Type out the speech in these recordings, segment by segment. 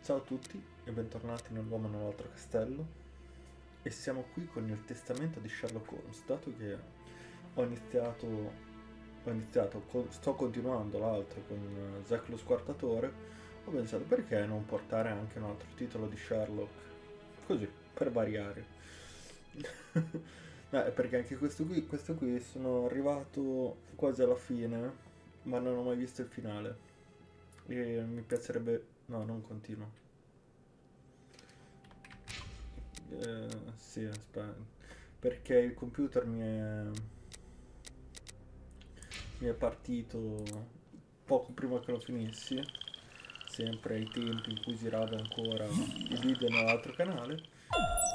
Ciao a tutti e bentornati nell'uomo nell'altro castello. E siamo qui con il testamento di Sherlock Holmes. Dato che sto continuando l'altro con Zack lo Squartatore, ho pensato perché non portare anche un altro titolo di Sherlock, così, per variare. Perché anche questo qui sono arrivato quasi alla fine, ma non ho mai visto il finale. E mi piacerebbe... No, non continuo. Sì, aspetta. Perché il computer mi è partito poco prima che lo finissi, sempre ai tempi in cui girava ancora i video nell'altro canale.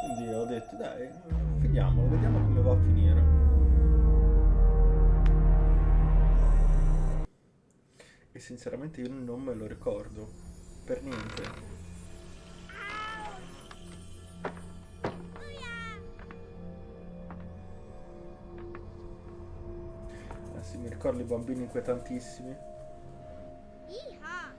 Quindi ho detto, dai, finiamolo, vediamo come va a finire. E sinceramente io non me lo ricordo, per niente. Sì, mi ricordo i bambini inquietantissimi. Yeehaw!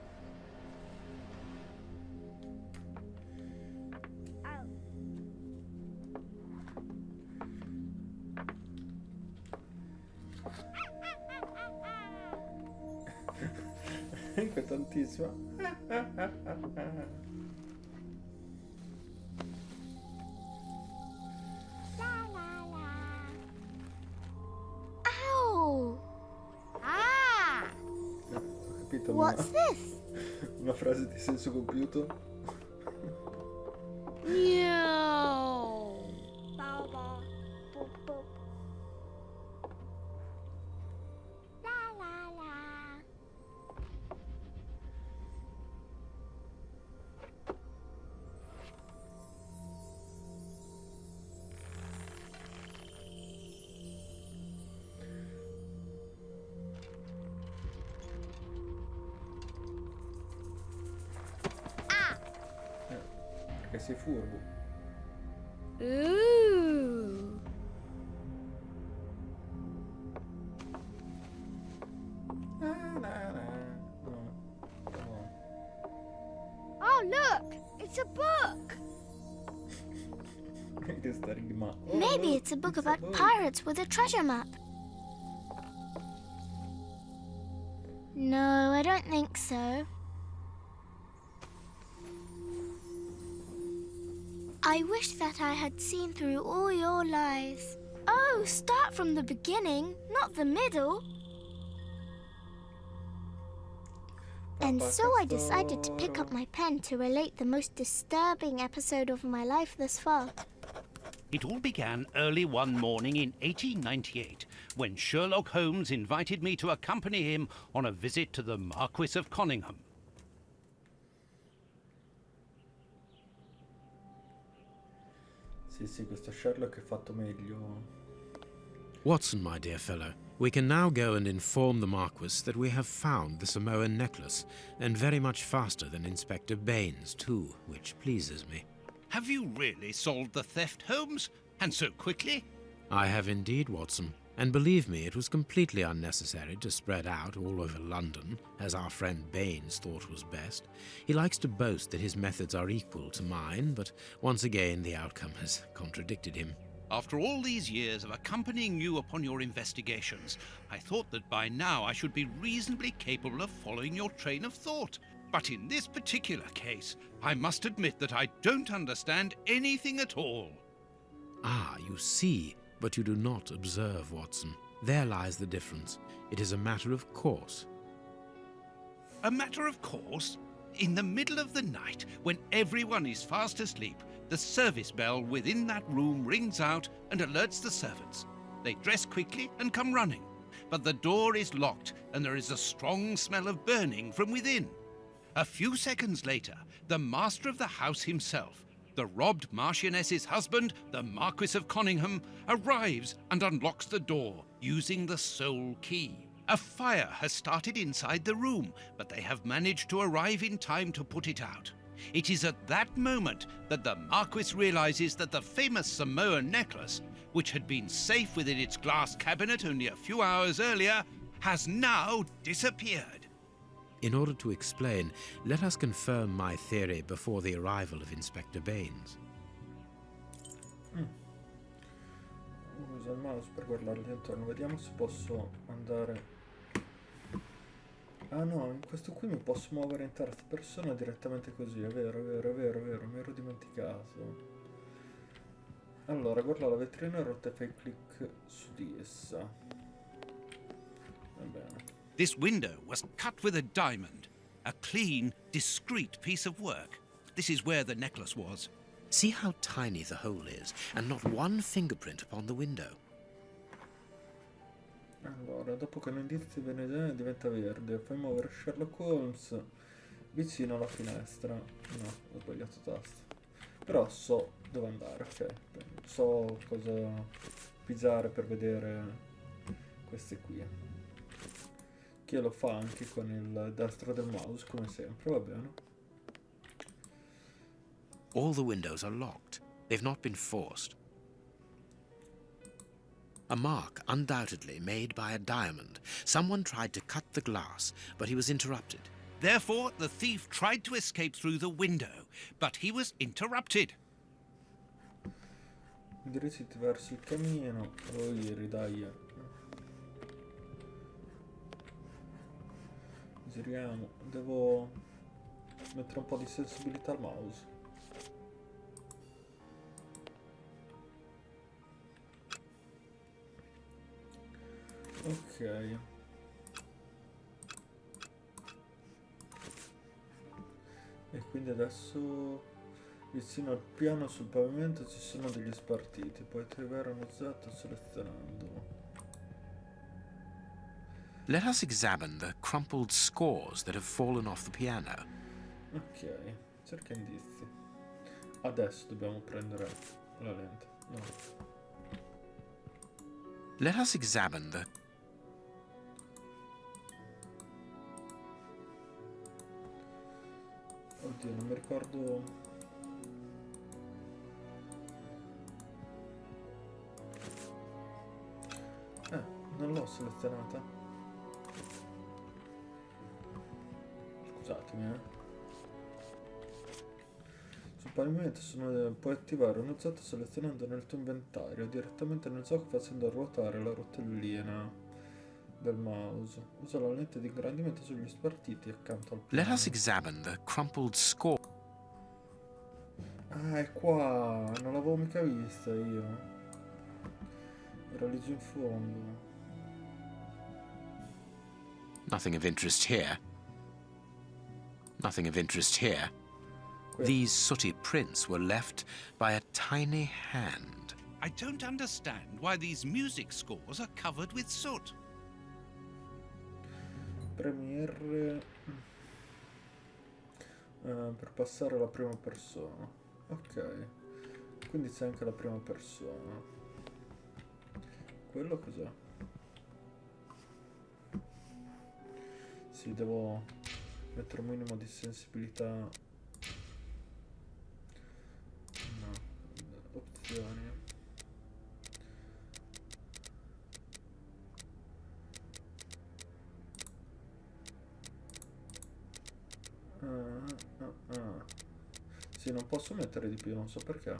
Inquietantissima. Ow! Ah! Ho capito, What's this? una frase di senso compiuto. No! Baba. Boop, boop. La la la. Ah! Perché sei furbo. Ooh! No. Oh, look! It's a book! Che sta rima. Maybe it's a book about pirates with a treasure map. No, I don't think so. I wish that I had seen through all your lies. Oh, start from the beginning, not the middle. And so I decided to pick up my pen to relate the most disturbing episode of my life thus far. It all began early one morning in 1898, when Sherlock Holmes invited me to accompany him on a visit to the Marquis of Conyngham. Sì, questo Sherlock è fatto meglio. Watson, my dear fellow, we can now go and inform the Marquis that we have found the Samoan necklace, and very much faster than Inspector Baines, too, which pleases me. Have you really solved the theft, Holmes? And so quickly? I have indeed, Watson, and believe me, it was completely unnecessary to spread out all over London, as our friend Baines thought was best. He likes to boast that his methods are equal to mine, but once again the outcome has contradicted him. After all these years of accompanying you upon your investigations, I thought that by now I should be reasonably capable of following your train of thought. But in this particular case, I must admit that I don't understand anything at all. Ah, you see, but you do not observe, Watson. There lies the difference. It is a matter of course. A matter of course? In the middle of the night, when everyone is fast asleep, the service bell within that room rings out and alerts the servants. They dress quickly and come running, but the door is locked and there is a strong smell of burning from within. A few seconds later, the master of the house himself, the robbed Marchioness's husband, the Marquis of Conyngham, arrives and unlocks the door using the sole key. A fire has started inside the room, but they have managed to arrive in time to put it out. It is at that moment that the Marquis realizes that the famous Samoan necklace, which had been safe within its glass cabinet only a few hours earlier, has now disappeared. In order to explain, let us confirm my theory before the arrival of Inspector Baines. Usa il mouse per guardarli intorno. Vediamo se posso andare... Ah no, in questo qui mi posso muovere in terza persona direttamente così. È vero, mi ero dimenticato. Allora, guarda la vetrina rotta e fai clic su di essa. Va bene. This window was cut with a diamond. A clean, discreet piece of work. This is where the necklace was. See how tiny the hole is, and not one fingerprint upon the window. Allora, dopo che un indizio viene diventa verde, fai muovere Sherlock Holmes vicino alla finestra. No, ho sbagliato tasto. Però so dove andare, ok. So cosa pigiare per vedere queste qui. Che lo fa anche con il destro del mouse, come sempre, va bene. All the windows are locked. They've not been forced. A mark, undoubtedly made by a diamond. Someone tried to cut the glass, but he was interrupted. Therefore, the thief tried to escape through the window, but he was interrupted. Indirizzati verso il camino. Oh, ieri, dai. Giriamo. Devo mettere un po' di sensibilità al mouse. Ok. E quindi adesso vicino al piano sul pavimento ci sono degli spartiti. Puoi trovare un oggetto selezionandolo. Let us examine the crumpled scores that have fallen off the piano. Ok, cerca indizi. Adesso dobbiamo prendere la lente. No. Let us examine the... Oddio, non mi ricordo. Non l'ho selezionata. Scusatemi, Sul pavimento puoi attivare un oggetto selezionando nel tuo inventario direttamente nel gioco facendo ruotare la rotellina del mouse. Usa la lente di ingrandimento sugli spartiti accanto al piano. Let us examine the crumpled score. Ah, è qua! Non l'avevo mica vista io. Era lì giù in fondo. Nothing of interest here. Nothing of interest here. These sooty prints were left by a tiny hand. I don't understand why these music scores are covered with soot. Premi R per passare alla prima persona. Ok. Quindi c'è anche la prima persona. Quello cos'è? Sì, devo mettere un minimo di sensibilità. No, opzioni. Sì, non posso mettere di più, non so perché.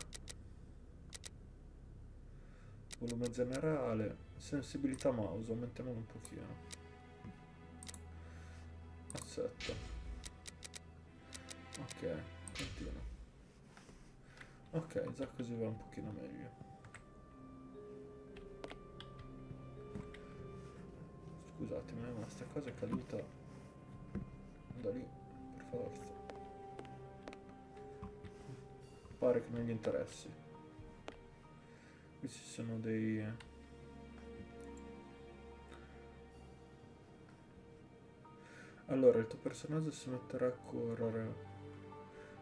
Volume generale, sensibilità mouse, aumentiamolo un pochino. Accetto. Ok, continuo. Ok, già così va un pochino meglio. Scusatemi, ma sta cosa è caduta da lì, per forza. Pare che non gli interessi. Qui ci sono dei... Allora, il tuo personaggio si metterà a correre.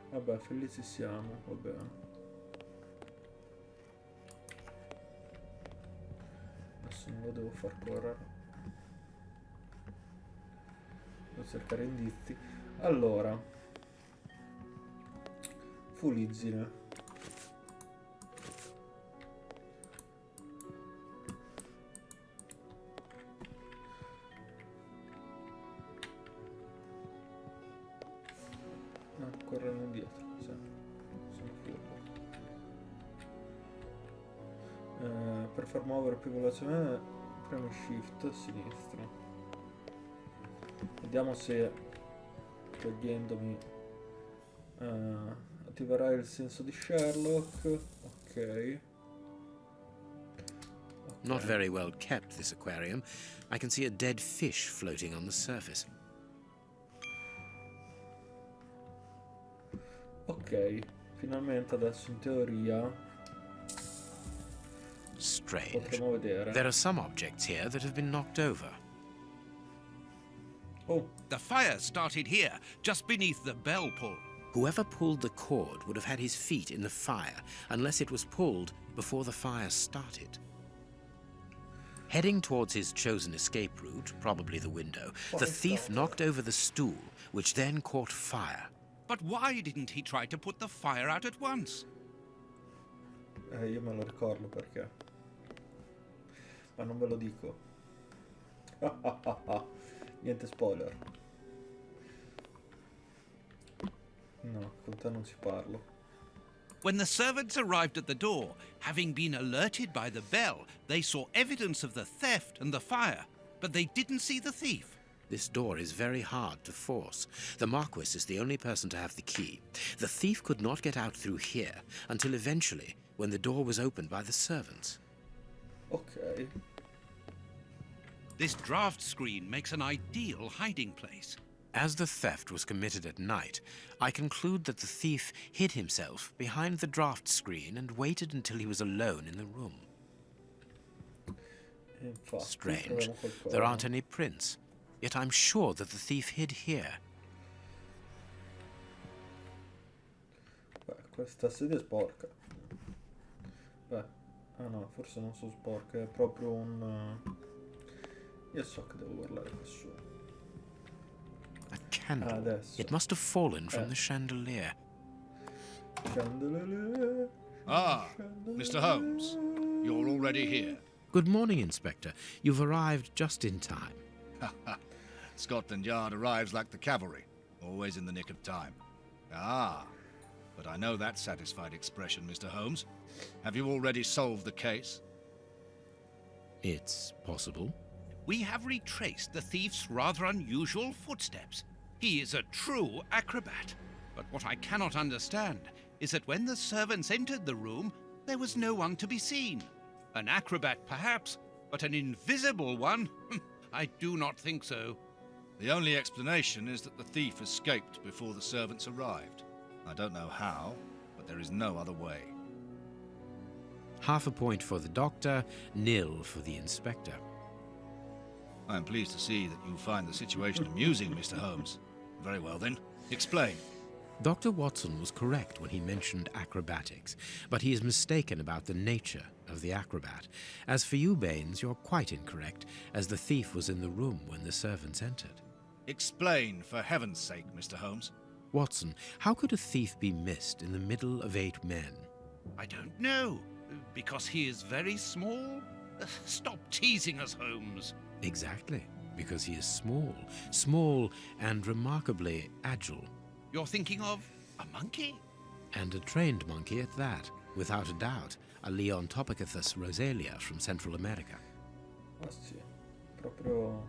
Vabbè, felici siamo, va bene. Adesso non lo devo far correre. Devo cercare indizi. Allora, fuliggine. correre indietro, sì. Sono furbo. Per far muovere più velocemente premi Shift a sinistra. Vediamo se togliendomi attiverai il senso di Sherlock. Ok. Not very well kept, this aquarium. I can see a dead fish floating on the surface. Ok, finalmente adesso in teoria Strange. potremo vedere. There are some objects here that have been knocked over. Oh, The fire started here, just beneath the bell pull. Whoever pulled the cord would have had his feet in the fire, unless it was pulled before the fire started. Heading towards his chosen escape route, probably the window, the thief knocked over the stool, which then caught fire. But why didn't he try to put the fire out at once? io me lo ricordo perché. Ma non ve lo dico. Niente spoiler. No, con te non ci parlo. When the servants arrived at the door, having been alerted by the bell, they saw evidence of the theft and the fire, but they didn't see the thief. This door is very hard to force. The Marquis is the only person to have the key. The thief could not get out through here until eventually, when the door was opened by the servants. Ok. This draft screen makes an ideal hiding place. As the theft was committed at night, I conclude that the thief hid himself behind the draft screen and waited until he was alone in the room. Infatti, Strange. troviamo qualcosa. There aren't any prints. Yet I'm sure that the thief hid here. Beh, questa sedia è sporca. Beh, ah no, forse non sono sporche, è proprio un... Io so che devo guardare qua su. A candle. Adesso. It must have fallen from the chandelier. Chandelier. Ah, Mr. Holmes, you're already here. Good morning, Inspector. You've arrived just in time. Scotland Yard arrives like the cavalry, always in the nick of time. Ah, but I know that satisfied expression, Mr. Holmes. Have you already solved the case? It's possible. We have retraced the thief's rather unusual footsteps. He is a true acrobat. But what I cannot understand is that when the servants entered the room, there was no one to be seen. An acrobat, perhaps, but an invisible one? I do not think so. The only explanation is that the thief escaped before the servants arrived. I don't know how, but there is no other way. Half a point for the doctor, nil for the inspector. I am pleased to see that you find the situation amusing, Mr. Holmes. Very well then, explain. Dr. Watson was correct when he mentioned acrobatics, but he is mistaken about the nature of the acrobat. As for you, Baines, you're quite incorrect, as the thief was in the room when the servants entered. Explain, for heaven's sake, Mr. Holmes. Watson, how could a thief be missed in the middle of 8 men? I don't know. Because he is very small? Stop teasing us, Holmes. Exactly, because he is small and remarkably agile. You're thinking of a monkey? And a trained monkey at that, without a doubt, a Leontopithecus rosalia from Central America. Ah sì, proprio...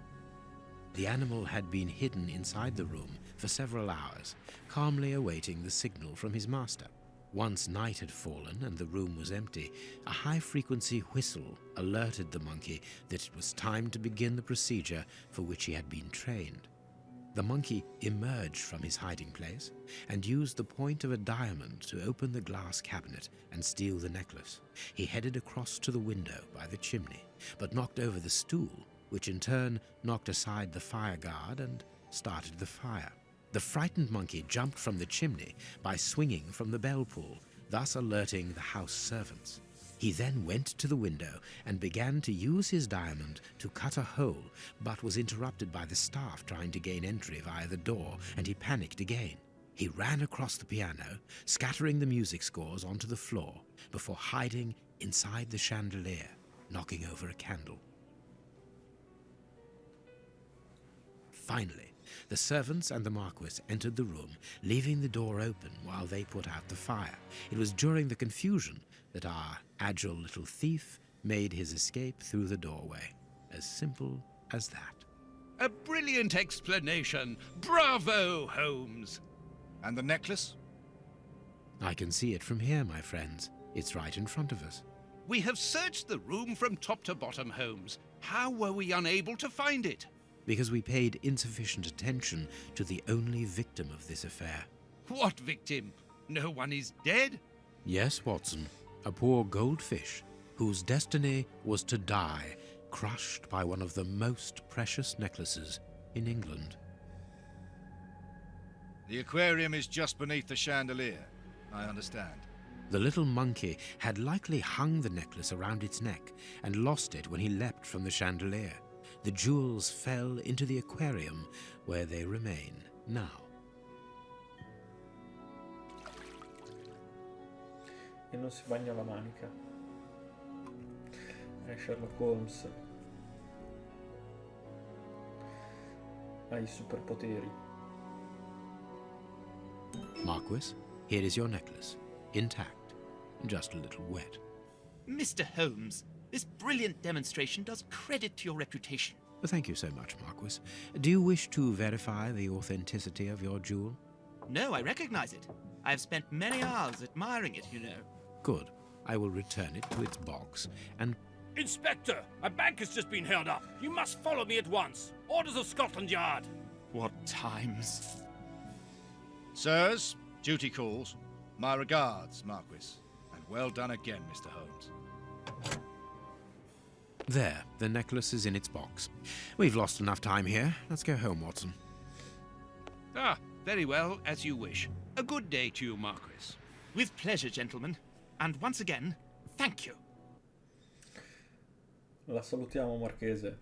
The animal had been hidden inside the room for several hours, calmly awaiting the signal from his master. Once night had fallen and the room was empty, a high-frequency whistle alerted the monkey that it was time to begin the procedure for which he had been trained. The monkey emerged from his hiding place and used the point of a diamond to open the glass cabinet and steal the necklace. He headed across to the window by the chimney, but knocked over the stool, which in turn knocked aside the fire guard and started the fire. The frightened monkey jumped from the chimney by swinging from the bell pull, thus alerting the house servants. He then went to the window and began to use his diamond to cut a hole, but was interrupted by the staff trying to gain entry via the door, and he panicked again. He ran across the piano, scattering the music scores onto the floor, before hiding inside the chandelier, knocking over a candle. Finally, The servants and the Marquis entered the room, leaving the door open while they put out the fire. It was during the confusion that our agile little thief made his escape through the doorway. As simple as that. A brilliant explanation. Bravo, Holmes. And the necklace? I can see it from here, my friends. It's right in front of us. We have searched the room from top to bottom, Holmes. How were we unable to find it? Because we paid insufficient attention to the only victim of this affair. What victim? No one is dead? Yes, Watson. A poor goldfish whose destiny was to die, crushed by one of the most precious necklaces in England. The aquarium is just beneath the chandelier. I understand. The little monkey had likely hung the necklace around its neck and lost it when he leapt from the chandelier. The jewels fell into the aquarium, where they remain now. E non si bagna la manica. Sherlock Holmes ha i superpoteri. Marquis, here is your necklace, intact, just a little wet. Mr. Holmes, this brilliant demonstration does credit to your reputation. Thank you so much, Marquis. Do you wish to verify the authenticity of your jewel? No, I recognize it. I have spent many hours admiring it, you know. Good. I will return it to its box and... Inspector, a bank has just been held up. You must follow me at once. Orders of Scotland Yard. What times? Sirs, duty calls. My regards, Marquis. And well done again, Mr. Holmes. There, the necklace is in its box. We've lost enough time here. Let's go home, Watson. Ah, very well, as you wish. A good day to you, Marquis. With pleasure, gentlemen. And once again, thank you. La salutiamo, Marchese.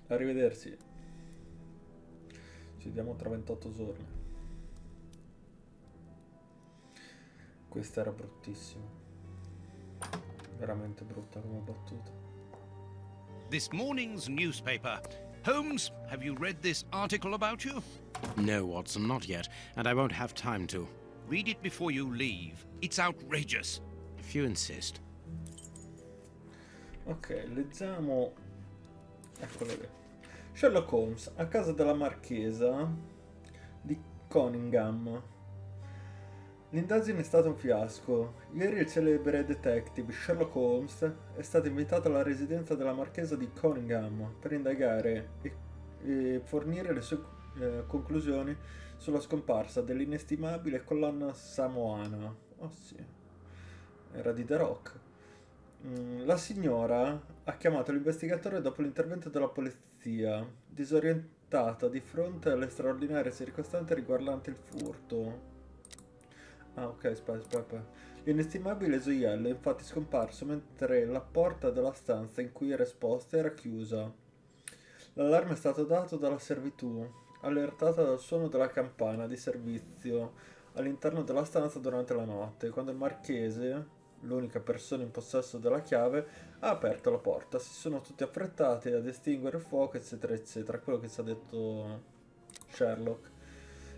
Arrivederci. Ci vediamo tra 28 giorni. Questa era bruttissima. Veramente brutta come battuta. This morning's newspaper. Holmes, have you read this article about you? No, Watson, not yet, and I won't have time to. Read it before you leave. It's outrageous. If you insist. Ok, leggiamo. Eccolo lì. Sherlock Holmes, a casa della marchesa di Conyngham. L'indagine è stata un fiasco. Ieri il celebre detective Sherlock Holmes è stato invitato alla residenza della marchesa di Conyngham per indagare e fornire le sue conclusioni sulla scomparsa dell'inestimabile collana samoana. Oh sì, era di The Rock. La signora ha chiamato l'investigatore dopo l'intervento della polizia, disorientata di fronte alle straordinarie circostanze riguardanti il furto. Ah, ok, aspetta. L'inestimabile gioiello è infatti scomparso mentre la porta della stanza in cui era esposta era chiusa. L'allarme è stato dato dalla servitù, allertata dal suono della campana di servizio all'interno della stanza durante la notte, quando il marchese, l'unica persona in possesso della chiave, ha aperto la porta. Si sono tutti affrettati ad estinguere il fuoco, eccetera, eccetera. Quello che ci ha detto Sherlock.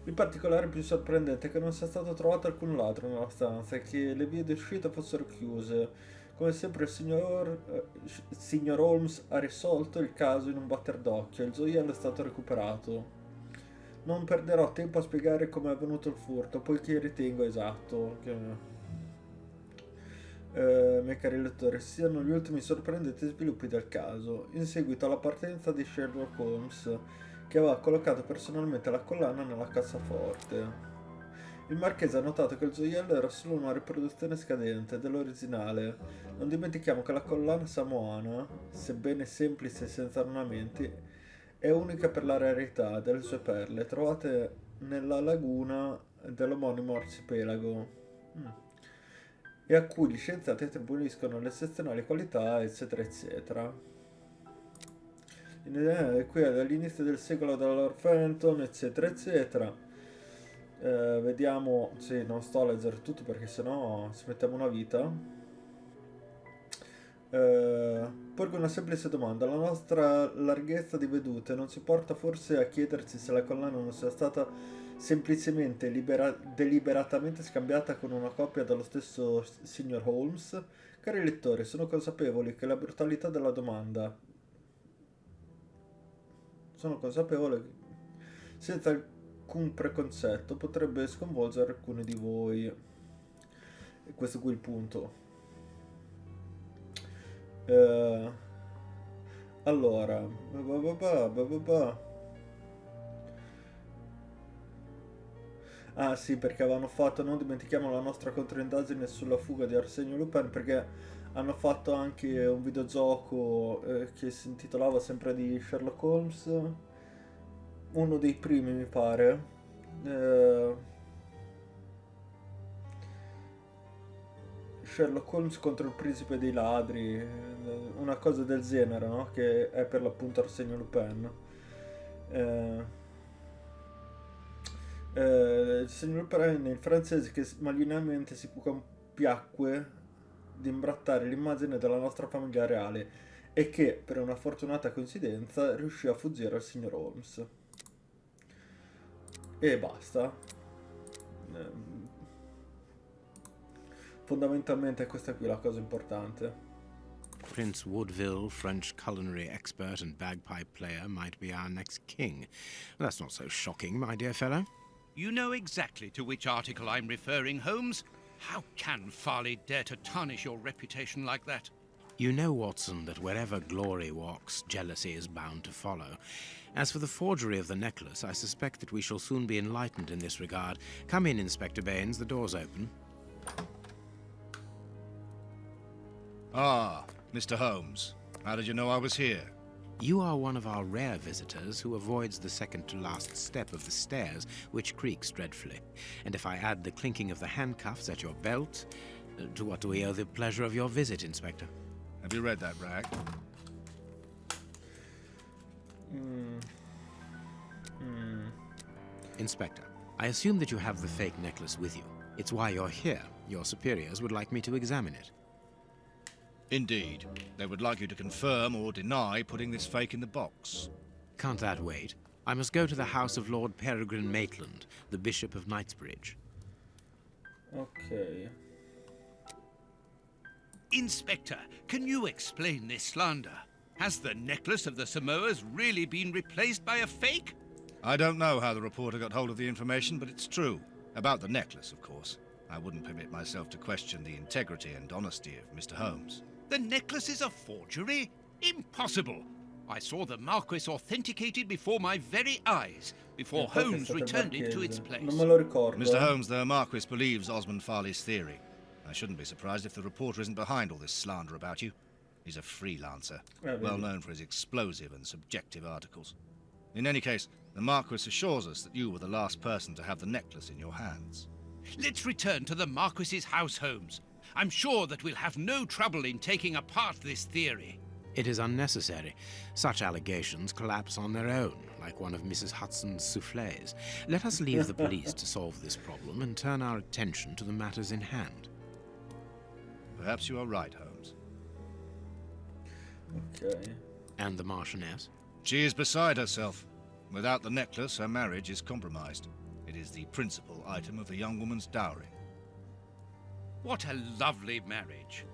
Il particolare più sorprendente è che non sia stato trovato alcun ladro nella stanza e che le vie d'uscita fossero chiuse. Come sempre il signor Holmes ha risolto il caso in un batter d'occhio e il gioiello è stato recuperato. Non perderò tempo a spiegare come è avvenuto il furto, poiché ritengo esatto che... miei cari lettori, siano gli ultimi sorprendenti sviluppi del caso. In seguito alla partenza di Sherlock Holmes, che aveva collocato personalmente la collana nella cassaforte, il marchese ha notato che il gioiello era solo una riproduzione scadente dell'originale. Non dimentichiamo che la collana samoana, sebbene semplice e senza ornamenti, è unica per la rarità delle sue perle trovate nella laguna dell'omonimo arcipelago, e a cui gli scienziati attribuiscono le eccezionali qualità, eccetera, eccetera. Qui è dall'inizio del secolo della Lord Fenton, eccetera, eccetera. Vediamo, sì, non sto a leggere tutto perché sennò ci mettiamo una vita. Porgo una semplice domanda. La nostra larghezza di vedute non si porta forse a chiedersi se la collana non sia stata semplicemente deliberatamente scambiata con una coppia dallo stesso signor Holmes? Cari lettori, sono consapevoli che la brutalità della domanda... Sono consapevole che, senza alcun preconcetto, potrebbe sconvolgere alcuni di voi. E questo qui è il punto. Allora, ah sì, perché avevano fatto, non dimentichiamo la nostra controindagine sulla fuga di Arsenio Lupin, perché hanno fatto anche un videogioco che si intitolava sempre di Sherlock Holmes, uno dei primi mi pare. Sherlock Holmes contro il principe dei ladri, una cosa del genere, no? Che è per l'appunto Arsenio Lupin. Il signor Lupin, il francese che malignamente si compiacque di imbrattare l'immagine della nostra famiglia reale e che, per una fortunata coincidenza, riuscì a fuggire al signor Holmes. E basta. Fondamentalmente questa qui è la cosa importante. Prince Woodville, French culinary expert and bagpipe player, might be our next king. That's not so shocking, my dear fellow. You know exactly to which article I'm referring, Holmes. How can Farley dare to tarnish your reputation like that? You know, Watson, that wherever glory walks, jealousy is bound to follow. As for the forgery of the necklace, I suspect that we shall soon be enlightened in this regard. Come in, Inspector Baines, the door's open. Ah, Mr. Holmes. How did you know I was here? You are one of our rare visitors who avoids the second-to-last step of the stairs, which creaks dreadfully. And if I add the clinking of the handcuffs at your belt, to what do we owe the pleasure of your visit, Inspector? Have you read that, Rag? Inspector, I assume that you have the fake necklace with you. It's why you're here. Your superiors would like me to examine it. Indeed. They would like you to confirm or deny putting this fake in the box. Can't that wait? I must go to the house of Lord Peregrine Maitland, the Bishop of Knightsbridge. Ok. Inspector, can you explain this slander? Has the necklace of the Samoas really been replaced by a fake? I don't know how the reporter got hold of the information, but it's true. About the necklace, of course. I wouldn't permit myself to question the integrity and honesty of Mr. Holmes. The necklace is a forgery? Impossible! I saw the Marquis authenticated before my very eyes, before Holmes returned it to its place. Non me lo ricordo. Mr. Holmes, the Marquis believes Osmond Farley's theory. I shouldn't be surprised if the reporter isn't behind all this slander about you. He's a freelancer, well known for his explosive and subjective articles. In any case, the Marquis assures us that you were the last person to have the necklace in your hands. Let's return to the Marquis's house, Holmes. I'm sure that we'll have no trouble in taking apart this theory. It is unnecessary. Such allegations collapse on their own, like one of Mrs. Hudson's soufflés. Let us leave the police to solve this problem and turn our attention to the matters in hand. Perhaps you are right, Holmes. Ok. And the Marchioness? She is beside herself. Without the necklace, her marriage is compromised. It is the principal item of the young woman's dowry. What a lovely marriage.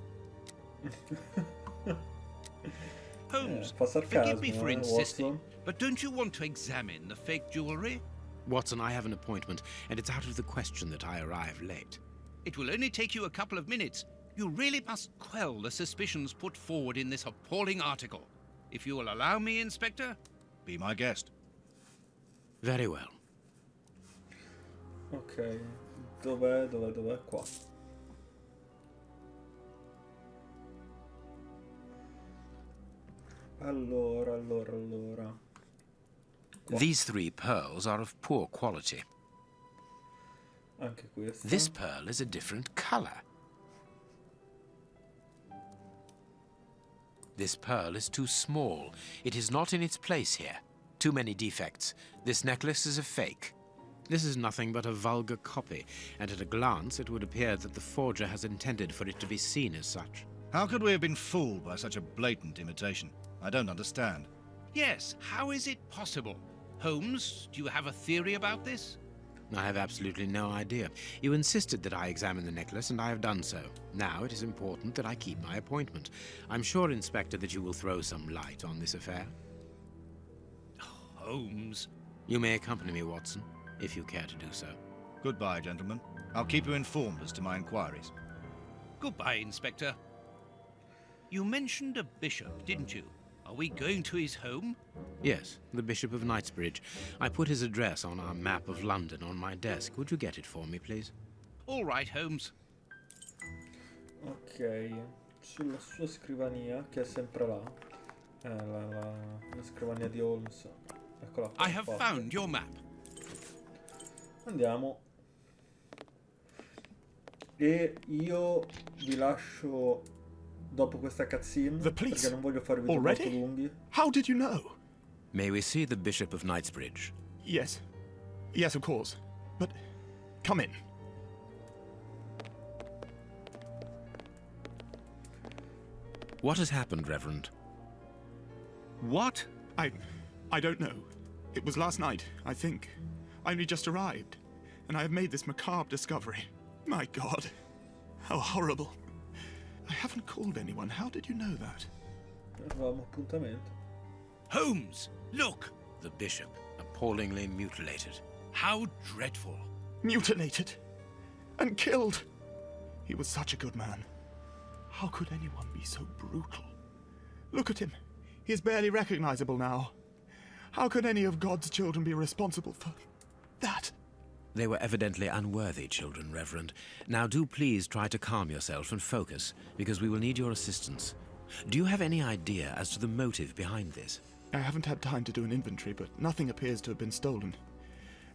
Holmes, fa sarcasmo, forgive me for insisting, Watson. but don't you want to examine the fake jewelry? Watson, I have an appointment, and it's out of the question that I arrive late. It will only take you a couple of minutes. You really must quell the suspicions put forward in this appalling article. If you will allow me, Inspector? Be my guest. Very well. Ok. Dov'è? Qua. Allora. Qua. These 3 pearls are of poor quality. Anche questo. This pearl is a different color. This pearl is too small. It is not in its place here. Too many defects. This necklace is a fake. This is nothing but a vulgar copy, and at a glance it would appear that the forger has intended for it to be seen as such. How could we have been fooled by such a blatant imitation? I don't understand. Yes, how is it possible? Holmes, do you have a theory about this? I have absolutely no idea. You insisted that I examine the necklace, and I have done so. Now it is important that I keep my appointment. I'm sure, Inspector, that you will throw some light on this affair. Holmes. You may accompany me, Watson, if you care to do so. Goodbye, gentlemen. I'll keep you informed as to my inquiries. Goodbye, Inspector. You mentioned a bishop, didn't you? Are we going to his home? Yes, the Bishop of Knightsbridge. I put his address on our map of London on my desk. Would you get it for me, please? All right, Holmes. Ok, sulla sua scrivania, che è sempre là, la scrivania di Holmes. Eccola qua. I have found your map. Andiamo. E io vi lascio dopo questa cutscene, The police? perché non voglio fare video Already? molto lunghi. How did you know? May we see the Bishop of Knightsbridge? Yes. Yes, of course. But come in. What has happened, Reverend? What? I don't know. It was last night, I think. I only just arrived, and I have made this macabre discovery. My God, how horrible. I haven't called anyone. How did you know that? Avevamo appuntamento. Holmes, look! The Bishop, appallingly mutilated. How dreadful. Mutilated and killed. He was such a good man. How could anyone be so brutal? Look at him. He is barely recognizable now. How could any of God's children be responsible for that? They were evidently unworthy children, Reverend. Now do please try to calm yourself and focus, because we will need your assistance. Do you have any idea as to the motive behind this? I haven't had time to do an inventory, but nothing appears to have been stolen.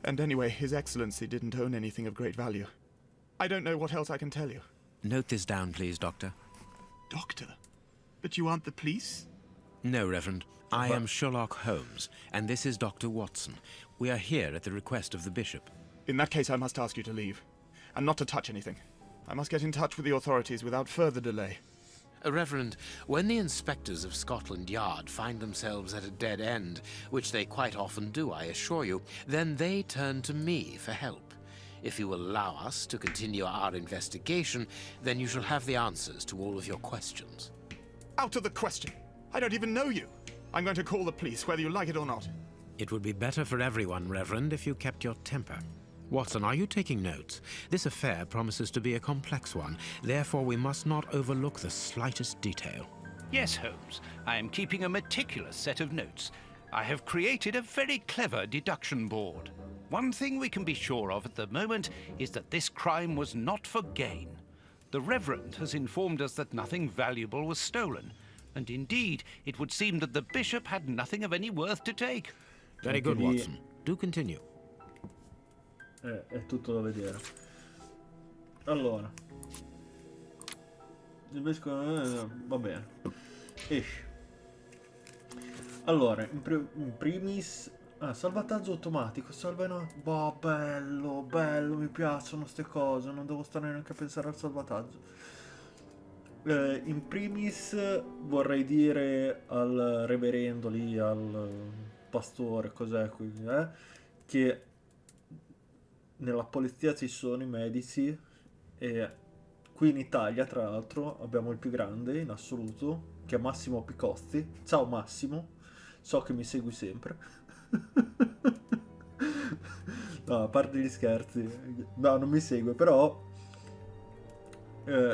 And anyway, His Excellency didn't own anything of great value. I don't know what else I can tell you. Note this down, please, Doctor. Doctor? But you aren't the police? No, Reverend. I am Sherlock Holmes, and this is Dr. Watson. We are here at the request of the Bishop. In that case, I must ask you to leave, and not to touch anything. I must get in touch with the authorities without further delay. Reverend, when the inspectors of Scotland Yard find themselves at a dead end, which they quite often do, I assure you, then they turn to me for help. If you will allow us to continue our investigation, then you shall have the answers to all of your questions. Out of the question! I don't even know you! I'm going to call the police, whether you like it or not. It would be better for everyone, Reverend, if you kept your temper. Watson, are you taking notes? This affair promises to be a complex one. Therefore, we must not overlook the slightest detail. Yes, Holmes. I am keeping a meticulous set of notes. I have created a very clever deduction board. One thing we can be sure of at the moment is that this crime was not for gain. The Reverend has informed us that nothing valuable was stolen, and indeed, it would seem that the Bishop had nothing of any worth to take. Very good, Watson. Do continue. È tutto da vedere. Allora, va bene, esce. Allora, in primis, salvataggio automatico, boh, bello, bello, mi piacciono ste cose, non devo stare neanche a pensare al salvataggio. In primis vorrei dire al reverendo lì, al pastore, cos'è qui, che nella polizia ci sono i medici, e qui in Italia tra l'altro abbiamo il più grande in assoluto, che è Massimo Picozzi. Ciao Massimo, so che mi segui sempre. No, a parte gli scherzi, no, non mi segue, però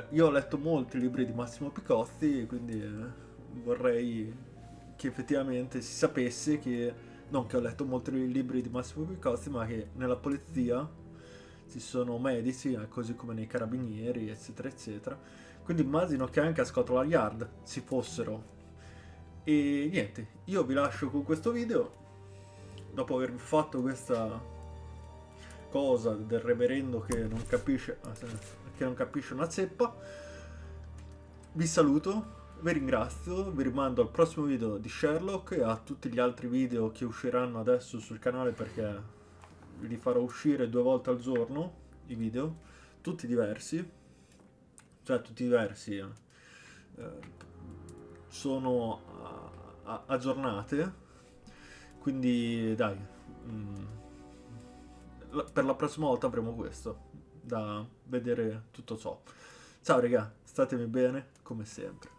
io ho letto molti libri di Massimo Picozzi, quindi vorrei che effettivamente si sapesse che non che ho letto molti libri di Massimo Picozzi, ma che nella polizia ci sono medici, così come nei carabinieri, eccetera, eccetera. Quindi immagino che anche a Scotland Yard ci fossero. E niente, io vi lascio con questo video. Dopo avervi fatto questa cosa del reverendo che non capisce una ceppa, vi saluto. Vi ringrazio, vi rimando al prossimo video di Sherlock e a tutti gli altri video che usciranno adesso sul canale, perché li farò uscire 2 volte al giorno, i video, tutti diversi, sono aggiornate, quindi dai, per la prossima volta avremo questo da vedere, tutto ciò. Ciao raga, statemi bene come sempre.